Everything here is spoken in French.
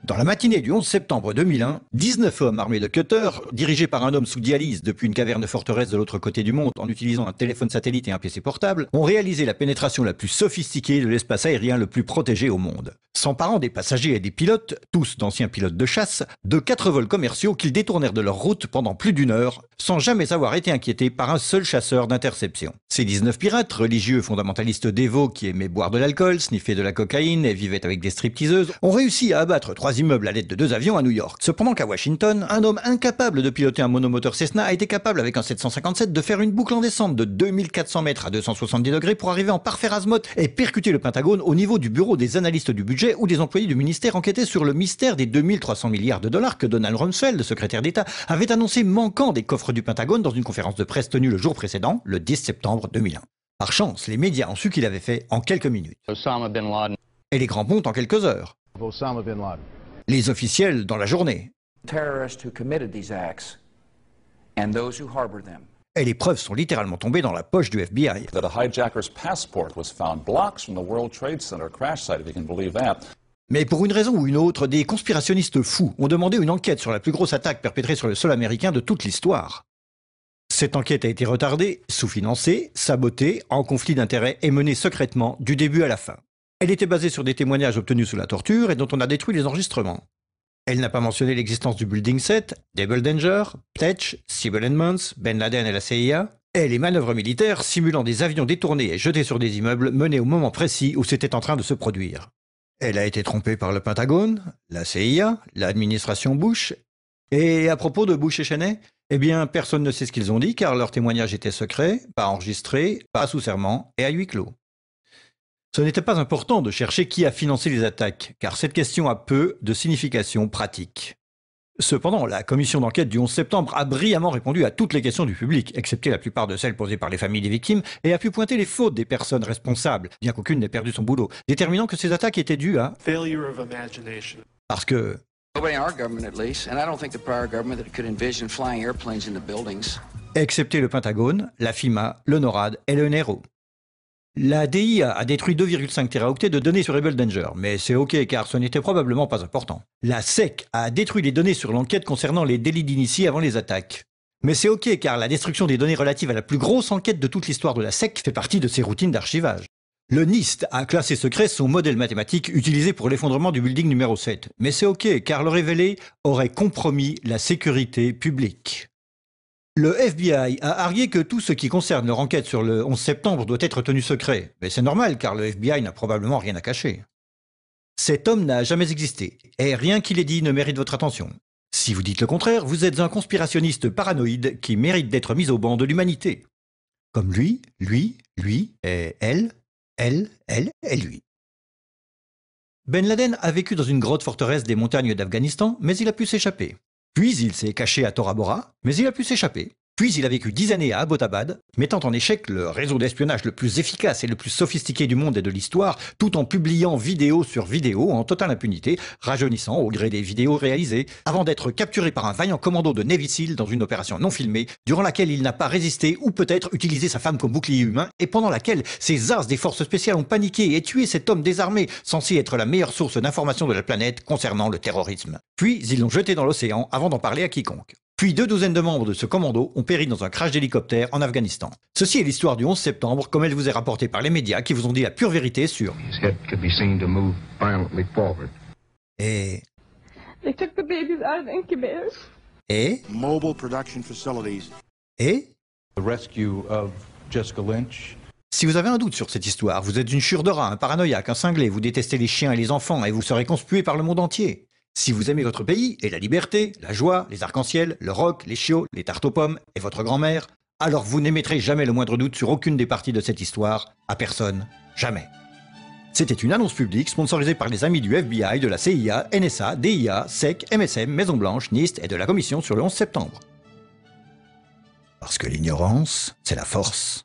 Dans la matinée du 11 septembre 2001, 19 hommes armés de cutters, dirigés par un homme sous dialyse depuis une caverne forteresse de l'autre côté du monde en utilisant un téléphone satellite et un PC portable, ont réalisé la pénétration la plus sophistiquée de l'espace aérien le plus protégé au monde. S'emparant des passagers et des pilotes, tous d'anciens pilotes de chasse, de 4 vols commerciaux qu'ils détournèrent de leur route pendant plus d'1 heure, sans jamais avoir été inquiétés par un seul chasseur d'interception. Ces 19 pirates, religieux fondamentalistes dévots qui aimaient boire de l'alcool, sniffer de la cocaïne et vivaient avec des stripteaseuses, ont réussi à abattre 3 immeubles à l'aide de 2 avions à New York. Cependant qu'à Washington, un homme incapable de piloter un monomoteur Cessna a été capable avec un 757 de faire une boucle en descente de 2400 mètres à 270 degrés pour arriver en parfait azimuth et percuter le Pentagone au niveau du bureau des analystes du budget où des employés du ministère enquêtaient sur le mystère des 2300 milliards de dollars que Donald Rumsfeld, secrétaire d'État, avait annoncé manquant des coffres du Pentagone dans une conférence de presse tenue le jour précédent, le 10 septembre 2001. Par chance, les médias ont su qu'il avait fait en quelques minutes. Osama bin Laden. Et les grands ponts en quelques heures. Osama bin Laden. Les officiels dans la journée. Terrorists who committed these acts and those who harbored them. Et les preuves sont littéralement tombées dans la poche du FBI. That a hijacker's passport was found blocks from the World Trade Center crash site, if you can believe that. Mais pour une raison ou une autre, des conspirationnistes fous ont demandé une enquête sur la plus grosse attaque perpétrée sur le sol américain de toute l'histoire. Cette enquête a été retardée, sous-financée, sabotée, en conflit d'intérêts et menée secrètement du début à la fin. Elle était basée sur des témoignages obtenus sous la torture et dont on a détruit les enregistrements. Elle n'a pas mentionné l'existence du Building 7, Double Danger, Pletch, Sybil Edmonds, Ben Laden et la CIA, et les manœuvres militaires simulant des avions détournés et jetés sur des immeubles menés au moment précis où c'était en train de se produire. Elle a été trompée par le Pentagone, la CIA, l'administration Bush. Et à propos de Bush et Cheney, eh bien, personne ne sait ce qu'ils ont dit car leur témoignage était secret, pas enregistré, pas sous serment et à huis clos. Ce n'était pas important de chercher qui a financé les attaques, car cette question a peu de signification pratique. Cependant, la commission d'enquête du 11 septembre a brillamment répondu à toutes les questions du public, excepté la plupart de celles posées par les familles des victimes, et a pu pointer les fautes des personnes responsables, bien qu'aucune n'ait perdu son boulot, déterminant que ces attaques étaient dues à... failure of imagination. Parce que... Nobody in our government, at least, and I don't think the prior government that could envision flying airplanes into buildings. Excepté le Pentagone, la FIMA, le NORAD et le NRO. La DIA a détruit 2,5 téraoctets de données sur Double Danger, mais c'est ok car ce n'était probablement pas important. La SEC a détruit les données sur l'enquête concernant les délits d'initiés avant les attaques. Mais c'est ok car la destruction des données relatives à la plus grosse enquête de toute l'histoire de la SEC fait partie de ses routines d'archivage. Le NIST a classé secret son modèle mathématique utilisé pour l'effondrement du building numéro 7. Mais c'est ok car le révéler aurait compromis la sécurité publique. Le FBI a argué que tout ce qui concerne leur enquête sur le 11 septembre doit être tenu secret. Mais c'est normal car le FBI n'a probablement rien à cacher. Cet homme n'a jamais existé, et rien qu'il ait dit ne mérite votre attention. Si vous dites le contraire, vous êtes un conspirationniste paranoïde qui mérite d'être mis au banc de l'humanité. Comme lui, et elle et lui. Ben Laden a vécu dans une grotte forteresse des montagnes d'Afghanistan, mais il a pu s'échapper. Puis il s'est caché à Tora Bora, mais il a pu s'échapper. Puis il a vécu 10 années à Abbottabad, mettant en échec le réseau d'espionnage le plus efficace et le plus sophistiqué du monde et de l'histoire, tout en publiant vidéo sur vidéo en totale impunité, rajeunissant au gré des vidéos réalisées, avant d'être capturé par un vaillant commando de Navy SEAL dans une opération non filmée, durant laquelle il n'a pas résisté ou peut-être utilisé sa femme comme bouclier humain, et pendant laquelle ces as des forces spéciales ont paniqué et tué cet homme désarmé, censé être la meilleure source d'information de la planète concernant le terrorisme. Puis ils l'ont jeté dans l'océan avant d'en parler à quiconque. Puis 2 douzaines de membres de ce commando ont péri dans un crash d'hélicoptère en Afghanistan. Ceci est l'histoire du 11 septembre comme elle vous est rapportée par les médias qui vous ont dit la pure vérité sur... Et... They took the babies out of the incubators. Et... Mobile production facilities. Et... The rescue of Jessica Lynch. Si vous avez un doute sur cette histoire, vous êtes une chure de rat, un paranoïaque, un cinglé, vous détestez les chiens et les enfants et vous serez conspué par le monde entier. Si vous aimez votre pays et la liberté, la joie, les arcs-en-ciel, le rock, les chiots, les tartes aux pommes et votre grand-mère, alors vous n'émettrez jamais le moindre doute sur aucune des parties de cette histoire, à personne, jamais. C'était une annonce publique sponsorisée par les amis du FBI, de la CIA, NSA, DIA, SEC, MSM, Maison-Blanche, NIST et de la Commission sur le 11 septembre. Parce que l'ignorance, c'est la force.